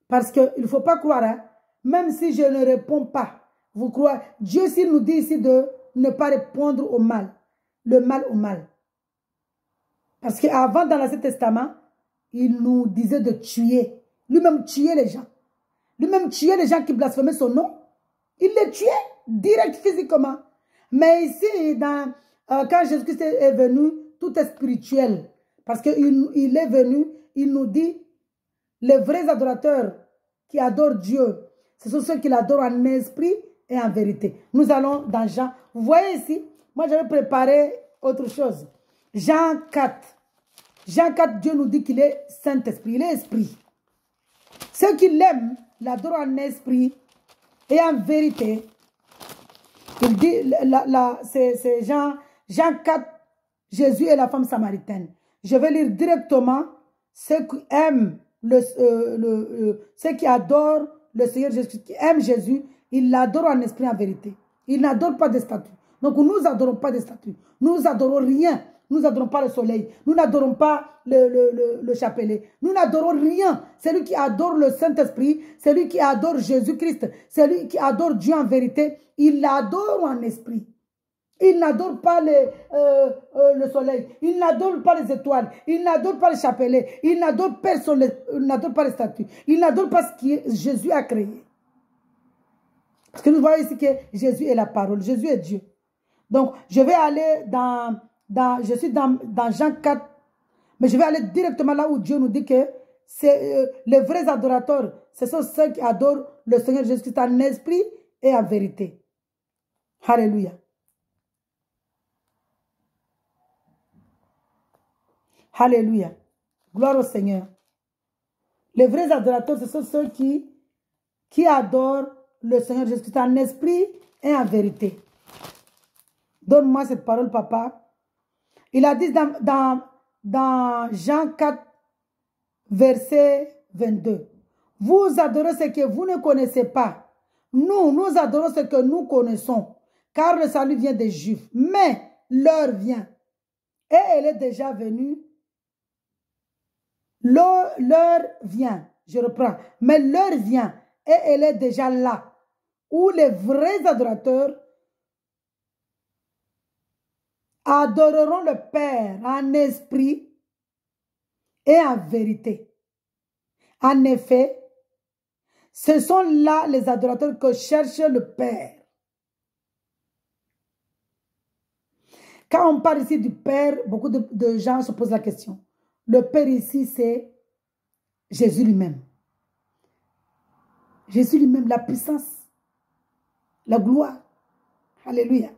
Parce qu'il ne faut pas croire, hein? Même si je ne réponds pas, vous croyez, Dieu s'il nous dit ici de ne pas répondre au mal, le mal au mal. Parce qu'avant, dans l'Ancien Testament, il nous disait de tuer. Lui-même tuer les gens. Lui-même tuer les gens qui blasphémaient son nom. Il les tuait direct physiquement. Mais ici, quand Jésus-Christ est venu, tout est spirituel. Parce qu'il est venu, il nous dit, les vrais adorateurs qui adorent Dieu, ce sont ceux qui l'adorent en esprit et en vérité. Nous allons dans Jean. Vous voyez ici, moi j'avais préparé autre chose. Jean 4. Jean 4, Dieu nous dit qu'il est Saint-Esprit, il est esprit. Ceux qui l'aiment, l'adorent en esprit et en vérité. Il dit, c'est Jean 4, Jésus et la femme samaritaine. Je vais lire directement ceux qui aiment, ceux qui adorent le Seigneur Jésus, qui aiment Jésus, ils l'adorent en esprit et en vérité. Ils n'adorent pas des statues. Donc nous n'adorons pas des statues. Nous n'adorons rien. Nous n'adorons pas le soleil. Nous n'adorons pas le chapelet. Nous n'adorons rien. Celui qui adore le Saint-Esprit, celui qui adore Jésus-Christ, celui qui adore Dieu en vérité, il l'adore en esprit. Il n'adore pas le soleil. Il n'adore pas les étoiles. Il n'adore pas le chapelet. Il n'adore personne. Il n'adore pas les statues. Il n'adore pas ce que Jésus a créé. Parce que nous voyons ici que Jésus est la parole. Jésus est Dieu. Donc, je vais aller je suis dans Jean 4, mais je vais aller directement là où Dieu nous dit que c'est les vrais adorateurs, ce sont ceux qui adorent le Seigneur Jésus-Christ en esprit et en vérité. Alléluia. Alléluia. Gloire au Seigneur. Les vrais adorateurs, ce sont ceux qui adorent le Seigneur Jésus-Christ en esprit et en vérité. Donne-moi cette parole, papa. Il a dit dans Jean 4, verset 22. Vous adorez ce que vous ne connaissez pas. Nous adorons ce que nous connaissons. Car le salut vient des Juifs. Mais l'heure vient. Et elle est déjà venue. L'heure vient. Je reprends. Mais l'heure vient. Et elle est déjà là. Où les vrais adorateurs adoreront le Père en esprit et en vérité. En effet, ce sont là les adorateurs que cherche le Père. Quand on parle ici du Père, beaucoup de gens se posent la question. Le Père ici, c'est Jésus lui-même. Jésus lui-même, la puissance, la gloire. Alléluia.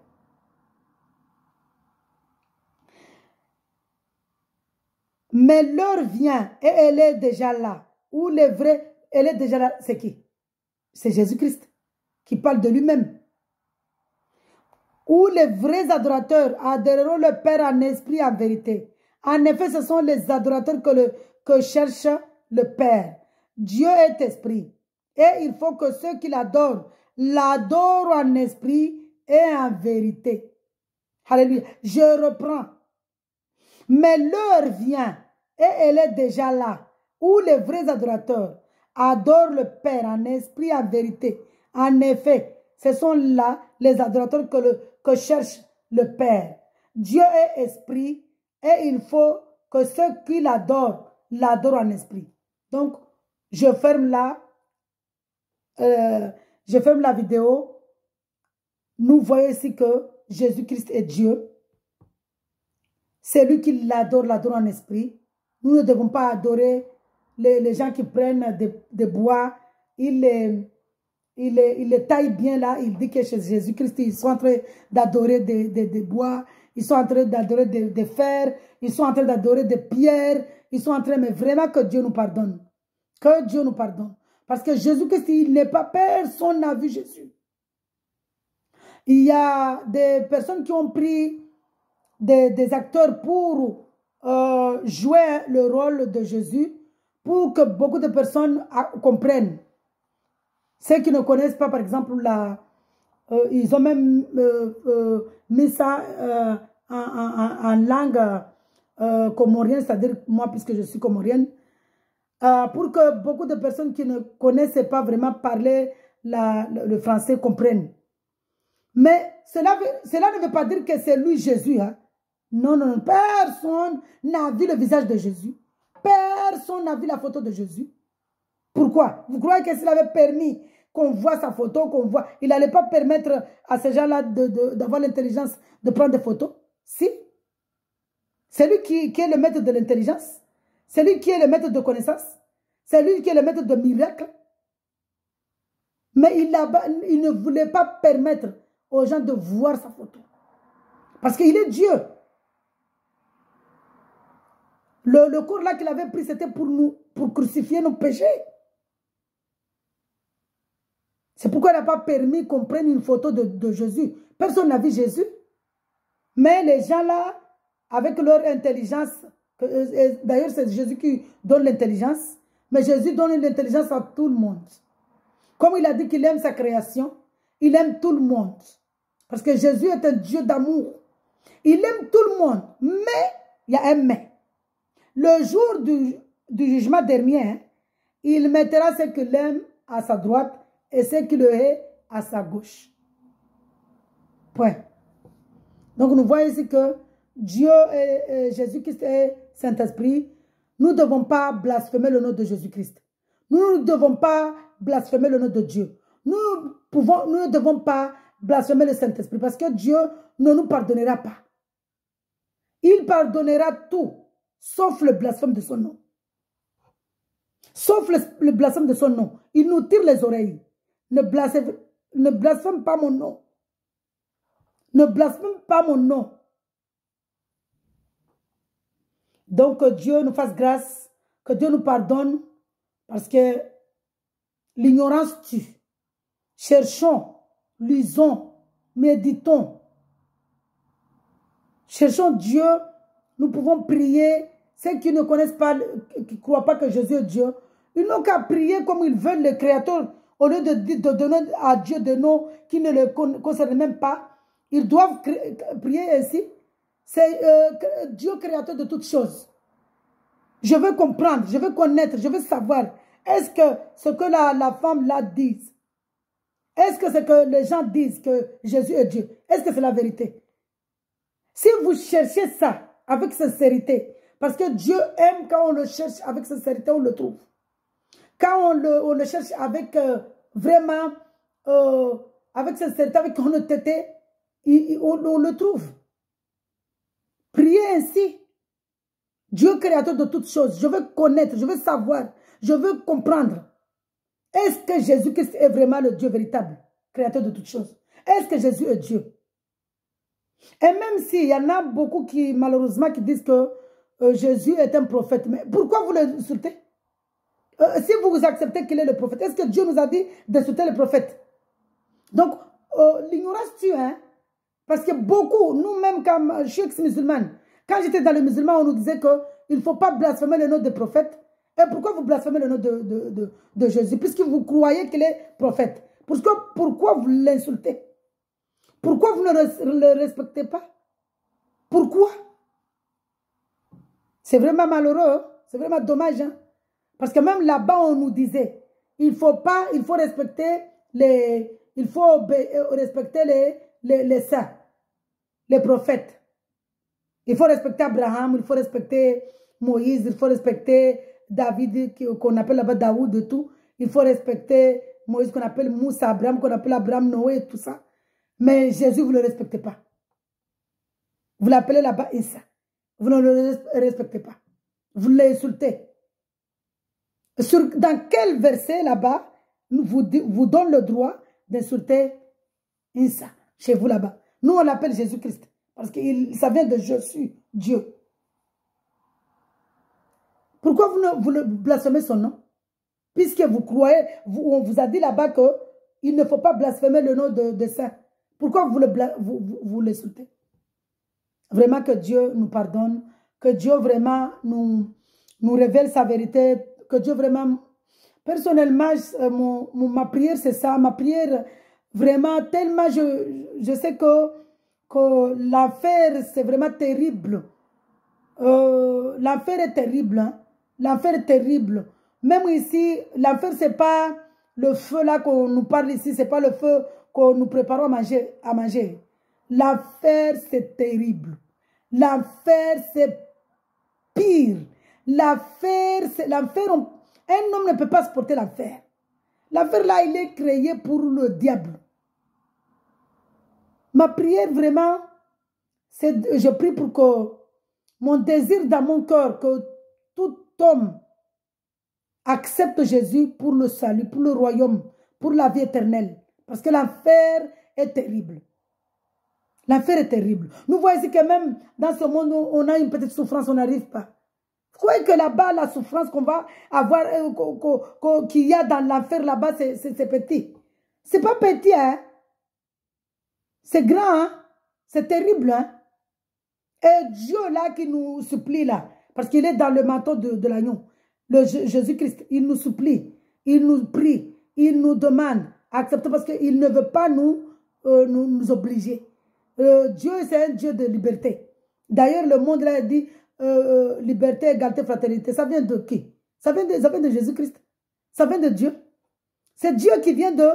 Mais l'heure vient et elle est déjà là. Où les vrais, elle est déjà là. C'est qui? C'est Jésus-Christ qui parle de lui-même. Où les vrais adorateurs adoreront le Père en esprit et en vérité. En effet, ce sont les adorateurs que cherche le Père. Dieu est esprit. Et il faut que ceux qui l'adorent en esprit et en vérité. Alléluia. Je reprends. Mais l'heure vient, et elle est déjà là, où les vrais adorateurs adorent le Père en esprit et en vérité. En effet, ce sont là les adorateurs que cherche le Père. Dieu est esprit et il faut que ceux qui l'adorent en esprit. Donc, je ferme là. Je ferme la vidéo. Nous voyons ici que Jésus-Christ est Dieu. C'est lui qui l'adore en esprit. Nous ne devons pas adorer les gens qui prennent des bois. Il les taille bien là. Il dit que chez Jésus-Christ, ils sont en train d'adorer des bois. Ils sont en train d'adorer des fers. Ils sont en train d'adorer des pierres. Ils sont en train, mais vraiment que Dieu nous pardonne. Que Dieu nous pardonne. Parce que Jésus-Christ, il n'est pas, personne n'a vu Jésus. Il y a des personnes qui ont pris des acteurs pour jouer le rôle de Jésus, pour que beaucoup de personnes comprennent. Ceux qui ne connaissent pas, par exemple, ils ont même mis ça en langue comorienne, c'est-à-dire moi, puisque je suis comorienne, pour que beaucoup de personnes qui ne connaissaient pas vraiment parler le français comprennent. Mais cela ne veut pas dire que c'est lui Jésus. Hein? Non, non, non. Personne n'a vu le visage de Jésus. Personne n'a vu la photo de Jésus. Pourquoi? Vous croyez que s'il avait permis qu'on voit sa photo, qu'on voit, il n'allait pas permettre à ces gens-là d'avoir l'intelligence de prendre des photos? Si. C'est lui qui est le maître de l'intelligence. C'est lui qui est le maître de connaissance. C'est lui qui est le maître de miracles. Mais il ne voulait pas permettre aux gens de voir sa photo. Parce qu'il est Dieu. Le cours là qu'il avait pris, c'était pour crucifier nos péchés. C'est pourquoi il n'a pas permis qu'on prenne une photo de Jésus. Personne n'a vu Jésus. Mais les gens là, avec leur intelligence, d'ailleurs c'est Jésus qui donne l'intelligence, mais Jésus donne l'intelligence à tout le monde. Comme il a dit qu'il aime sa création, il aime tout le monde. Parce que Jésus est un Dieu d'amour. Il aime tout le monde. Mais, il y a un mais. Le jour du jugement dernier, hein, il mettra ceux qui l'aiment à sa droite et ceux qui le haïssent à sa gauche. Point. Donc nous voyons ici que Dieu et Jésus-Christ et Saint-Esprit, nous ne devons pas blasphémer le nom de Jésus-Christ. Nous ne devons pas blasphémer le nom de Dieu. Nous ne devons pas blasphémer le Saint-Esprit parce que Dieu ne nous pardonnera pas. Il pardonnera tout, sauf le blasphème de son nom. Sauf le blasphème de son nom. Il nous tire les oreilles. Ne blasphème pas mon nom. Ne blasphème pas mon nom. Donc que Dieu nous fasse grâce, que Dieu nous pardonne, parce que l'ignorance tue. Cherchons, lisons, méditons. Cherchons Dieu, nous pouvons prier. Ceux qui ne connaissent pas, qui ne croient pas que Jésus est Dieu, ils n'ont qu'à prier comme ils veulent le Créateur, au lieu de donner à Dieu des noms qui ne le concernent même pas. Ils doivent prier ainsi. C'est Dieu créateur de toutes choses. Je veux comprendre, je veux connaître, je veux savoir. Est-ce que ce que la femme là dit, est-ce que c'est que les gens disent que Jésus est Dieu? Est-ce que c'est la vérité? Si vous cherchez ça avec sincérité, parce que Dieu aime quand on le cherche avec sincérité, on le trouve. Quand on le cherche avec vraiment, avec sincérité, avec honnêteté, on le trouve. Priez ainsi. Dieu créateur de toutes choses, je veux connaître, je veux savoir, je veux comprendre. Est-ce que Jésus-Christ est vraiment le Dieu véritable, créateur de toutes choses? Est-ce que Jésus est Dieu? Et même s'il y en a beaucoup qui, malheureusement, qui disent que Jésus est un prophète, mais pourquoi vous l'insultez? Si vous acceptez qu'il est le prophète, est-ce que Dieu nous a dit d'insulter le prophète? Donc, l'ignorance tue, hein? Parce que beaucoup, nous-mêmes, quand je suis ex-musulmane, quand j'étais dans les musulmans, on nous disait qu'il ne faut pas blasphémer le nom des prophètes. Et pourquoi vous blasphémez le nom de Jésus? Puisque vous croyez qu'il est prophète. Pourquoi vous l'insultez? Pourquoi vous ne le respectez pas? Pourquoi? C'est vraiment malheureux, c'est vraiment dommage. Hein? Parce que même là-bas, on nous disait, il faut respecter les saints, les prophètes. Il faut respecter Abraham, il faut respecter Moïse, il faut respecter David, qu'on appelle là-bas Daoud et tout. Il faut respecter Moïse, qu'on appelle Moussa, Abraham, qu'on appelle Abraham, Noé et tout ça. Mais Jésus, vous ne le respectez pas. Vous l'appelez là-bas Issa. Vous ne le respectez pas. Vous l'insultez. Dans quel verset là-bas vous donne le droit d'insulter Issa chez vous là-bas? Nous, on l'appelle Jésus-Christ. Parce que ça vient de je suis Dieu. Pourquoi vous ne blasphémez son nom? Puisque vous croyez, on vous a dit là-bas qu'il ne faut pas blasphémer le nom de saint. Pourquoi vous l'insultez? Vraiment que Dieu nous pardonne, que Dieu vraiment nous révèle sa vérité, que Dieu vraiment... Personnellement, ma prière c'est ça, ma prière vraiment tellement, je sais que l'enfer c'est vraiment terrible. L'enfer est terrible, hein? L'enfer est terrible. Même ici, l'enfer c'est pas le feu là qu'on nous parle ici, c'est pas le feu que nous préparons à manger. L'enfer, c'est terrible. L'enfer, c'est pire. L'enfer, un homme ne peut pas supporter l'enfer. L'enfer, là, il est créé pour le diable. Ma prière, vraiment, c'est, je prie pour que mon désir dans mon cœur, que tout homme accepte Jésus pour le salut, pour le royaume, pour la vie éternelle. Parce que l'enfer est terrible. L'enfer est terrible. Nous voyons ici que même dans ce monde, on a une petite souffrance, on n'arrive pas. Vous croyez que là-bas, la souffrance qu'on va avoir, qu'il y a dans l'enfer là-bas, c'est petit. C'est pas petit, hein. C'est grand, hein. C'est terrible, hein. Et Dieu là qui nous supplie là, parce qu'il est dans le manteau de l'agneau. Jésus-Christ, il nous supplie, il nous prie, il nous demande, accepter parce qu'il ne veut pas nous obliger. Dieu, c'est un Dieu de liberté. D'ailleurs, le monde là dit liberté, égalité, fraternité. Ça vient de qui? Ça vient de Jésus-Christ. Ça vient de Dieu. C'est Dieu qui vient de...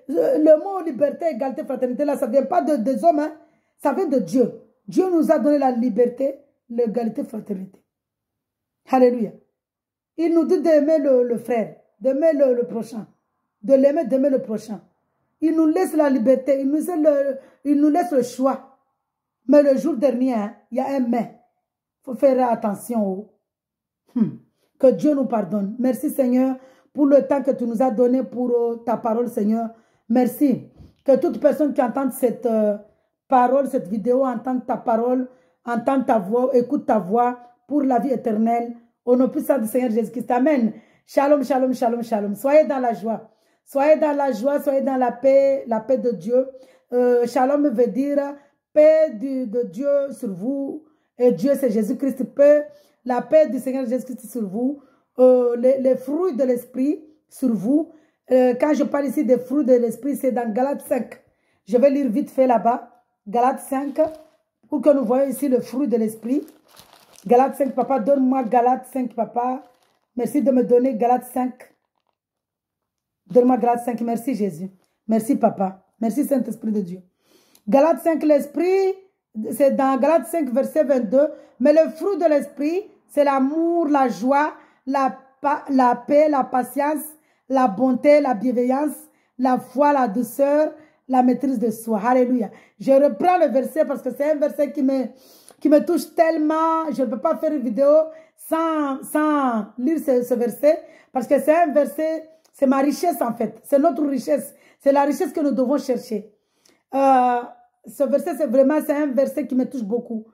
le mot liberté, égalité, fraternité, là, ça ne vient pas des hommes. Hein? Ça vient de Dieu. Dieu nous a donné la liberté, l'égalité, fraternité. Alléluia. Il nous dit d'aimer le frère, d'aimer le prochain, de l'aimer, d'aimer le prochain. Il nous laisse la liberté, il nous laisse le choix. Mais le jour dernier, hein, il y a un mais. Il faut faire attention. Que Dieu nous pardonne. Merci Seigneur pour le temps que tu nous as donné pour ta parole Seigneur. Merci. Que toute personne qui entend cette parole, cette vidéo, entende ta parole, entende ta voix, écoute ta voix pour la vie éternelle. Au nom puissant du Seigneur Jésus-Christ. Amen. Shalom, shalom, shalom, shalom. Soyez dans la joie. Soyez dans la joie, soyez dans la paix de Dieu. Shalom veut dire paix de Dieu sur vous. Et Dieu, c'est Jésus-Christ. La paix du Seigneur Jésus-Christ sur vous. Les fruits de l'esprit sur vous. Quand je parle ici des fruits de l'esprit, c'est dans Galates 5. Je vais lire vite fait là-bas. Galates 5. Pour que nous voyons ici le fruit de l'esprit. Galates 5, papa. Donne-moi Galates 5, papa. Merci de me donner Galates 5. Donne-moi Galates 5. Merci Jésus. Merci papa. Merci Saint-Esprit de Dieu. Galates 5, l'esprit, c'est dans Galates 5, verset 22. Mais le fruit de l'esprit, c'est l'amour, la joie, la paix, la patience, la bonté, la bienveillance, la foi, la douceur, la maîtrise de soi. Alléluia. Je reprends le verset parce que c'est un verset qui me touche tellement. Je ne peux pas faire une vidéo sans lire ce verset parce que c'est un verset, c'est ma richesse en fait. C'est notre richesse. C'est la richesse que nous devons chercher. Ce verset, c'est un verset qui me touche beaucoup.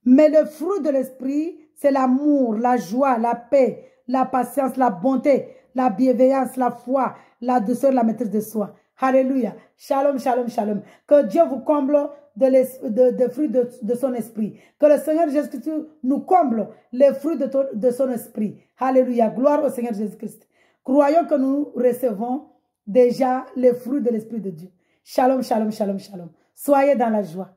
Mais le fruit de l'esprit, c'est l'amour, la joie, la paix, la patience, la bonté, la bienveillance, la foi, la douceur, la maîtrise de soi. Alléluia. Shalom, shalom, shalom. Que Dieu vous comble de fruits de son esprit. Que le Seigneur Jésus-Christ nous comble les fruits de son esprit. Alléluia. Gloire au Seigneur Jésus-Christ. Croyons que nous recevons déjà les fruits de l'esprit de Dieu. Shalom, shalom, shalom, shalom. Soyez dans la joie.